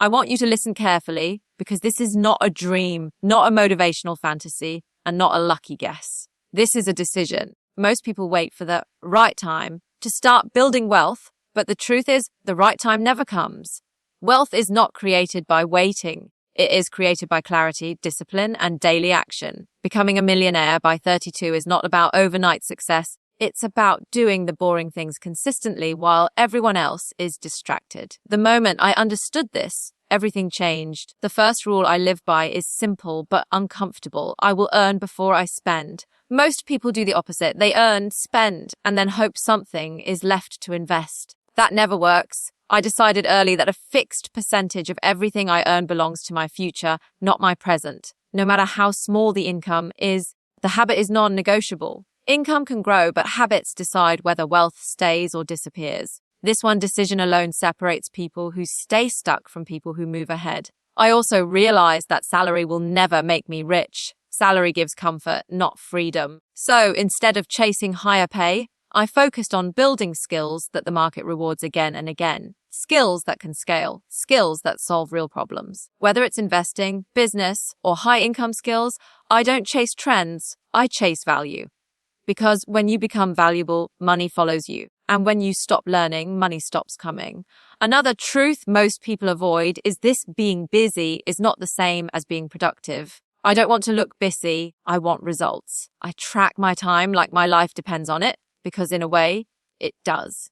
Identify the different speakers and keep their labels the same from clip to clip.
Speaker 1: I want you to listen carefully because this is not a dream, not a motivational fantasy, and not a lucky guess. This is a decision. Most people wait for the right time to start building wealth, but the truth is the right time never comes. Wealth is not created by waiting. It is created by clarity, discipline, and daily action. Becoming a millionaire by 32 is not about overnight success. It's about doing the boring things consistently while everyone else is distracted. The moment I understood this, everything changed. The first rule I live by is simple but uncomfortable. I will earn before I spend. Most people do the opposite. They earn, spend, and then hope something is left to invest. That never works. I decided early that a fixed percentage of everything I earn belongs to my future, not my present. No matter how small the income is, the habit is non-negotiable. Income can grow, but habits decide whether wealth stays or disappears. This one decision alone separates people who stay stuck from people who move ahead. I also realized that salary will never make me rich. Salary gives comfort, not freedom. So instead of chasing higher pay, I focused on building skills that the market rewards again and again. Skills that can scale, skills that solve real problems. Whether it's investing, business, or high-income skills, I don't chase trends, I chase value. Because when you become valuable, money follows you. And when you stop learning, money stops coming. Another truth most people avoid is this: being busy is not the same as being productive. I don't want to look busy, I want results. I track my time like my life depends on it, because in a way, it does.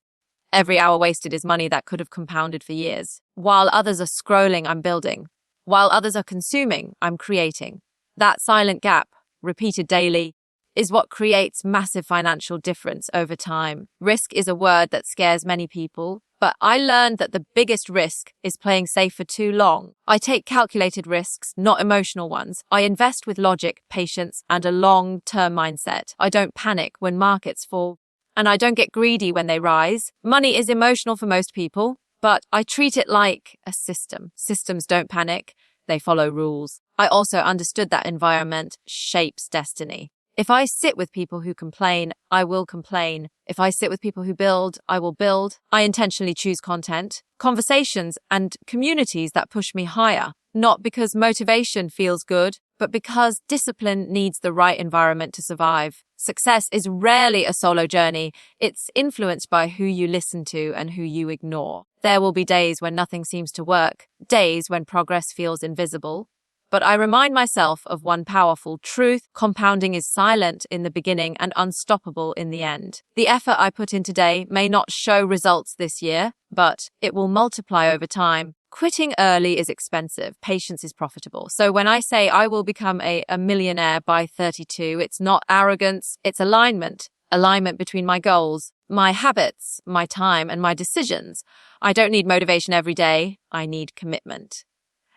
Speaker 1: Every hour wasted is money that could have compounded for years. While others are scrolling, I'm building. While others are consuming, I'm creating. That silent gap, repeated daily, is what creates massive financial difference over time. Risk is a word that scares many people, but I learned that the biggest risk is playing safe for too long. I take calculated risks, not emotional ones. I invest with logic, patience, and a long-term mindset. I don't panic when markets fall, and I don't get greedy when they rise. Money is emotional for most people, but I treat it like a system. Systems don't panic, they follow rules. I also understood that environment shapes destiny. If I sit with people who complain, I will complain. If I sit with people who build, I will build. I intentionally choose content, conversations, and communities that push me higher. Not because motivation feels good, but because discipline needs the right environment to survive. Success is rarely a solo journey. It's influenced by who you listen to and who you ignore. There will be days when nothing seems to work, days when progress feels invisible. But I remind myself of one powerful truth: compounding is silent in the beginning and unstoppable in the end. The effort I put in today may not show results this year, but it will multiply over time. Quitting early is expensive. Patience is profitable. So when I say I will become a millionaire by 32, it's not arrogance, it's alignment. Alignment between my goals, my habits, my time, and my decisions. I don't need motivation every day. I need commitment.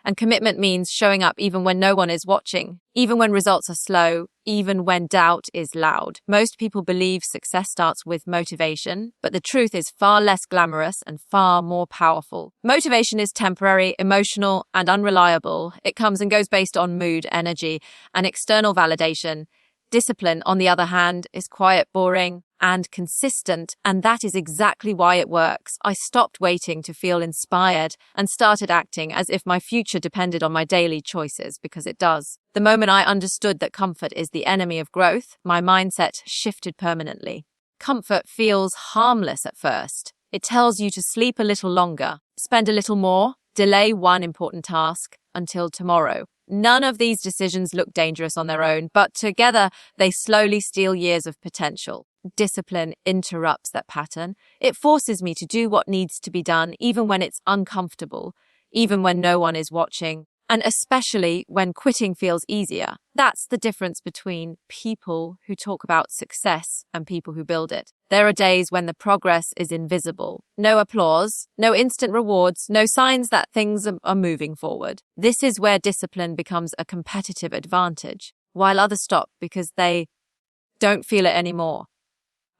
Speaker 1: And commitment means showing up even when no one is watching, even when results are slow, even when doubt is loud. Most people believe success starts with motivation, but the truth is far less glamorous and far more powerful. Motivation is temporary, emotional, and unreliable. It comes and goes based on mood, energy, and external validation. Discipline, on the other hand, is quiet, boring, and consistent, and that is exactly why it works. I stopped waiting to feel inspired and started acting as if my future depended on my daily choices, because it does. The moment I understood that comfort is the enemy of growth, my mindset shifted permanently. Comfort feels harmless at first. It tells you to sleep a little longer, spend a little more, delay one important task until tomorrow. None of these decisions look dangerous on their own, but together they slowly steal years of potential. Discipline interrupts that pattern. It forces me to do what needs to be done, even when it's uncomfortable, even when no one is watching, and especially when quitting feels easier. That's the difference between people who talk about success and people who build it. There are days when the progress is invisible. No applause, no instant rewards, no signs that things are moving forward. This is where discipline becomes a competitive advantage, while others stop because they don't feel it anymore.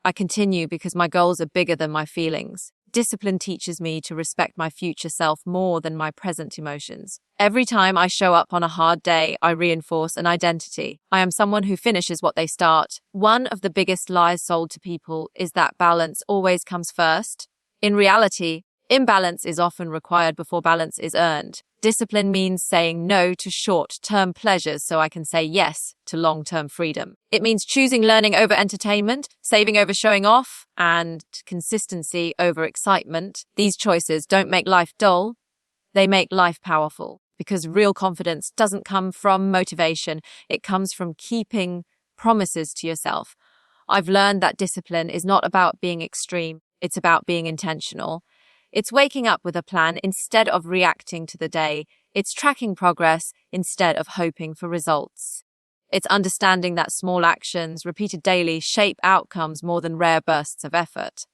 Speaker 1: I continue because my goals are bigger than my feelings. Discipline teaches me to respect my future self more than my present emotions. Every time I show up on a hard day, I reinforce an identity. I am someone who finishes what they start. One of the biggest lies sold to people is that balance always comes first. In reality, Imbalance is often required before balance is earned. Discipline means saying no to short-term pleasures so I can say yes to long-term freedom. It means choosing learning over entertainment, saving over showing off, and consistency over excitement. These choices don't make life dull, they make life powerful. Because real confidence doesn't come from motivation, it comes from keeping promises to yourself. I've learned that discipline is not about being extreme, it's about being intentional. It's waking up with a plan instead of reacting to the day. It's tracking progress instead of hoping for results. It's understanding that small actions, repeated daily, shape outcomes more than rare bursts of effort.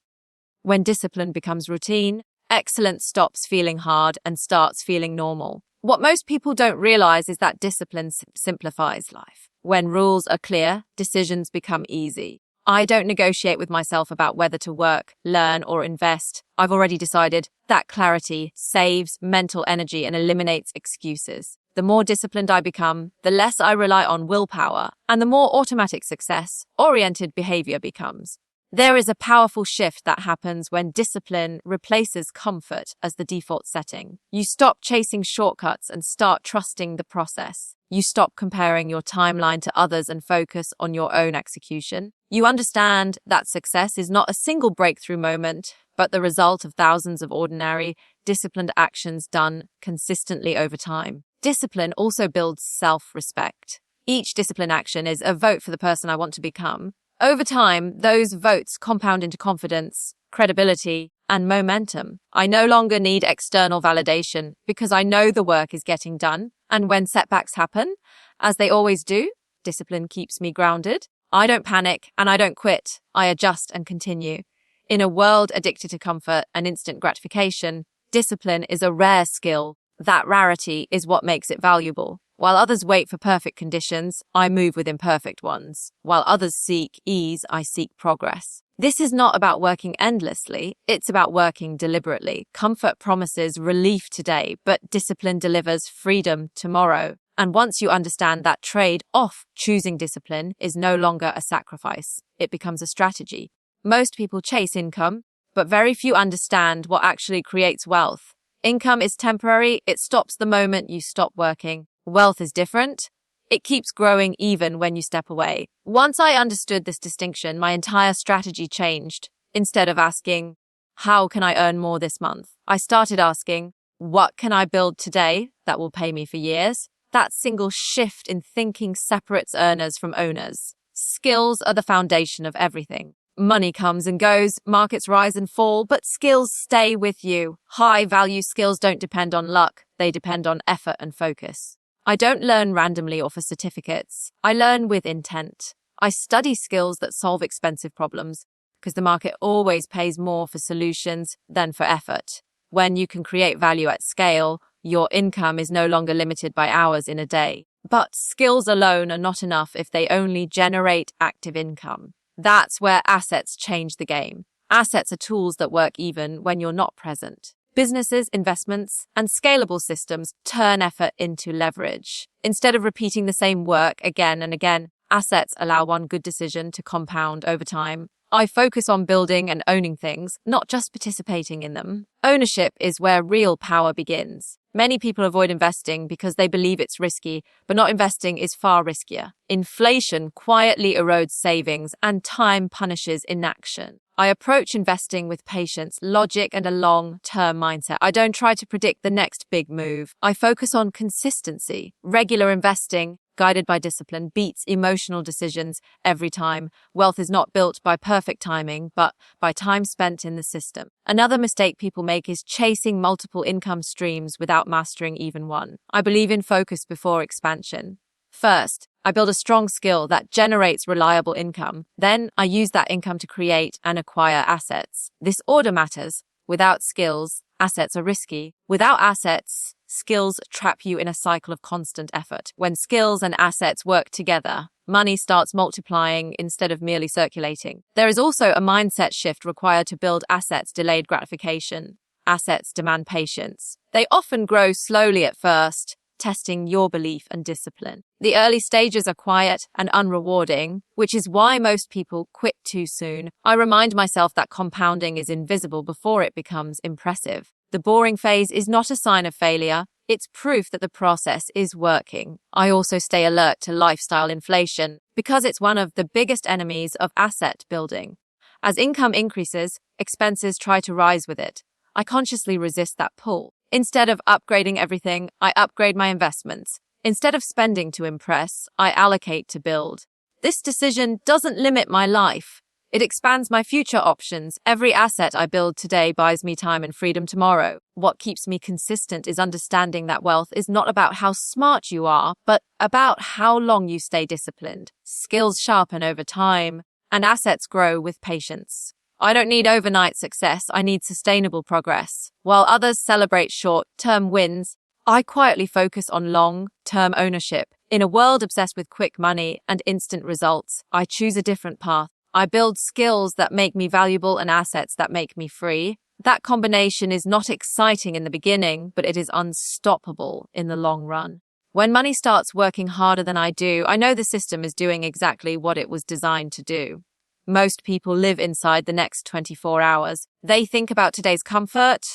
Speaker 1: When discipline becomes routine, excellence stops feeling hard and starts feeling normal. What most people don't realize is that discipline simplifies life. When rules are clear, decisions become easy. I don't negotiate with myself about whether to work, learn, or invest. I've already decided. That clarity saves mental energy and eliminates excuses. The more disciplined I become, the less I rely on willpower, and the more automatic success-oriented behavior becomes. There is a powerful shift that happens when discipline replaces comfort as the default setting. You stop chasing shortcuts and start trusting the process. You stop comparing your timeline to others and focus on your own execution. You understand that success is not a single breakthrough moment, but the result of thousands of ordinary, disciplined actions done consistently over time. Discipline also builds self-respect. Each discipline action is a vote for the person I want to become. Over time, those votes compound into confidence, credibility, and momentum. I no longer need external validation because I know the work is getting done. And when setbacks happen, as they always do, discipline keeps me grounded. I don't panic and I don't quit. I adjust and continue. In a world addicted to comfort and instant gratification, discipline is a rare skill. That rarity is what makes it valuable. While others wait for perfect conditions, I move with imperfect ones. While others seek ease, I seek progress. This is not about working endlessly, it's about working deliberately. Comfort promises relief today, but discipline delivers freedom tomorrow. And once you understand that trade-off, choosing discipline is no longer a sacrifice. It becomes a strategy. Most people chase income, but very few understand what actually creates wealth. Income is temporary, it stops the moment you stop working. Wealth is different. It keeps growing even when you step away. Once I understood this distinction, my entire strategy changed. Instead of asking, how can I earn more this month? I started asking, what can I build today that will pay me for years? That single shift in thinking separates earners from owners. Skills are the foundation of everything. Money comes and goes, markets rise and fall, but skills stay with you. High-value skills don't depend on luck. They depend on effort and focus. I don't learn randomly or for certificates. I learn with intent. I study skills that solve expensive problems because the market always pays more for solutions than for effort. When you can create value at scale, your income is no longer limited by hours in a day. But skills alone are not enough if they only generate active income. That's where assets change the game. Assets are tools that work even when you're not present. Businesses, investments, and scalable systems turn effort into leverage. Instead of repeating the same work again and again, assets allow one good decision to compound over time. I focus on building and owning things, not just participating in them. Ownership is where real power begins. Many people avoid investing because they believe it's risky, but not investing is far riskier. Inflation quietly erodes savings, and time punishes inaction. I approach investing with patience, logic, and a long-term mindset. I don't try to predict the next big move. I focus on consistency. Regular investing, guided by discipline, beats emotional decisions every time. Wealth is not built by perfect timing, but by time spent in the system. Another mistake people make is chasing multiple income streams without mastering even one. I believe in focus before expansion. First, I build a strong skill that generates reliable income. Then I use that income to create and acquire assets. This order matters. Without skills, assets are risky. Without assets, skills trap you in a cycle of constant effort. When skills and assets work together, money starts multiplying instead of merely circulating. There is also a mindset shift required to build assets. Delayed gratification. Assets demand patience. They often grow slowly at first, testing your belief and discipline. The early stages are quiet and unrewarding, which is why most people quit too soon. I remind myself that compounding is invisible before it becomes impressive. The boring phase is not a sign of failure. It's proof that the process is working. I also stay alert to lifestyle inflation because it's one of the biggest enemies of asset building. As income increases, expenses try to rise with it. I consciously resist that pull. Instead of upgrading everything, I upgrade my investments. Instead of spending to impress, I allocate to build. This decision doesn't limit my life. It expands my future options. Every asset I build today buys me time and freedom tomorrow. What keeps me consistent is understanding that wealth is not about how smart you are, but about how long you stay disciplined. Skills sharpen over time, and assets grow with patience. I don't need overnight success, I need sustainable progress. While others celebrate short-term wins, I quietly focus on long-term ownership. In a world obsessed with quick money and instant results, I choose a different path. I build skills that make me valuable and assets that make me free. That combination is not exciting in the beginning, but it is unstoppable in the long run. When money starts working harder than I do, I know the system is doing exactly what it was designed to do. Most people live inside the next 24 hours. They think about today's comfort,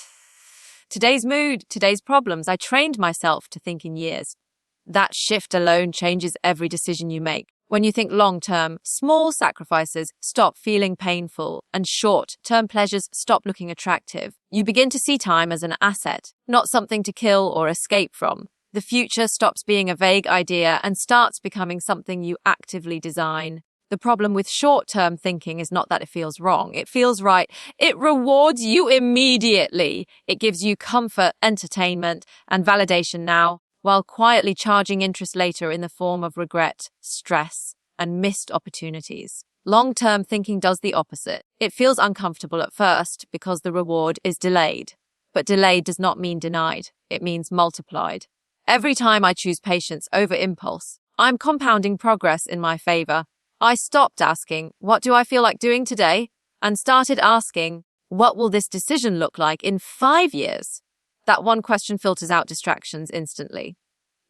Speaker 1: today's mood, today's problems. I trained myself to think in years. That shift alone changes every decision you make. When you think long-term, small sacrifices stop feeling painful and short-term pleasures stop looking attractive. You begin to see time as an asset, not something to kill or escape from. The future stops being a vague idea and starts becoming something you actively design. The problem with short-term thinking is not that it feels wrong. It feels right. It rewards you immediately. It gives you comfort, entertainment, and validation now, while quietly charging interest later in the form of regret, stress, and missed opportunities. Long-term thinking does the opposite. It feels uncomfortable at first because the reward is delayed. But delayed does not mean denied. It means multiplied. Every time I choose patience over impulse, I'm compounding progress in my favor. I stopped asking, what do I feel like doing today? And started asking, what will this decision look like in 5 years? That one question filters out distractions instantly.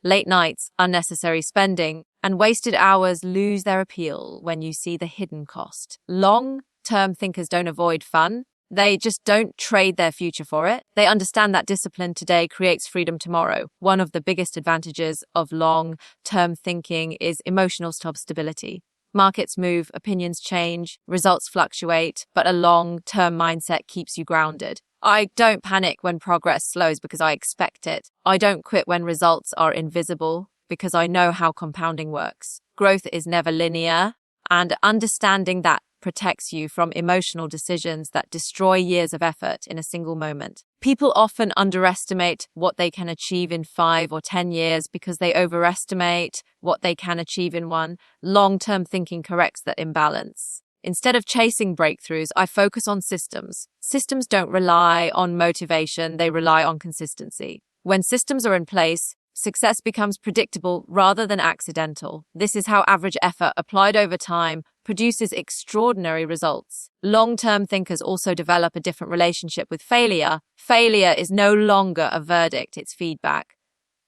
Speaker 1: Late nights, unnecessary spending, and wasted hours lose their appeal when you see the hidden cost. Long-term thinkers don't avoid fun. They just don't trade their future for it. They understand that discipline today creates freedom tomorrow. One of the biggest advantages of long-term thinking is emotional stability. Markets move, opinions change, results fluctuate, but a long-term mindset keeps you grounded. I don't panic when progress slows because I expect it. I don't quit when results are invisible because I know how compounding works. Growth is never linear, and understanding that protects you from emotional decisions that destroy years of effort in a single moment. People often underestimate what they can achieve in 5 or 10 years because they overestimate what they can achieve in one. Long-term thinking corrects that imbalance. Instead of chasing breakthroughs, I focus on systems. Systems don't rely on motivation, they rely on consistency. When systems are in place, success becomes predictable rather than accidental. This is how average effort applied over time produces extraordinary results. Long-term thinkers also develop a different relationship with failure. Failure is no longer a verdict, it's feedback.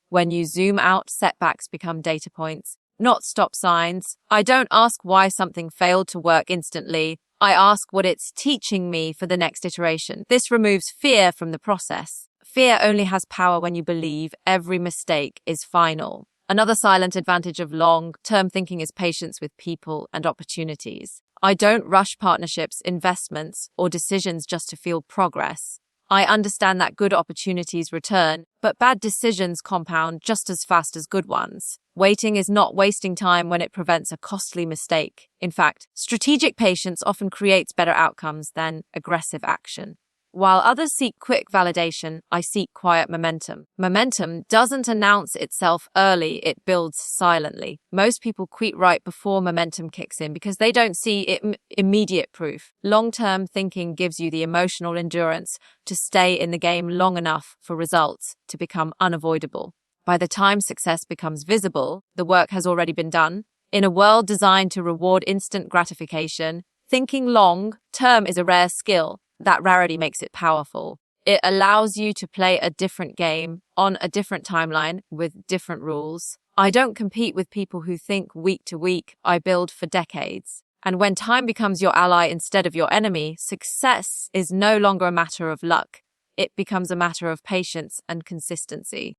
Speaker 1: When you zoom out, setbacks become data points, not stop signs. I don't ask why something failed to work instantly. I ask what it's teaching me for the next iteration. This removes fear from the process. Fear only has power when you believe every mistake is final. Another silent advantage of long-term thinking is patience with people and opportunities. I don't rush partnerships, investments, or decisions just to feel progress. I understand that good opportunities return, but bad decisions compound just as fast as good ones. Waiting is not wasting time when it prevents a costly mistake. In fact, strategic patience often creates better outcomes than aggressive action. While others seek quick validation, I seek quiet momentum. Momentum doesn't announce itself early, it builds silently. Most people quit right before momentum kicks in because they don't see immediate proof. Long-term thinking gives you the emotional endurance to stay in the game long enough for results to become unavoidable. By the time success becomes visible, the work has already been done. In a world designed to reward instant gratification, thinking long-term is a rare skill. That rarity makes it powerful. It allows you to play a different game on a different timeline with different rules. I don't compete with people who think week to week. I build for decades. And when time becomes your ally instead of your enemy, success is no longer a matter of luck. It becomes a matter of patience and consistency.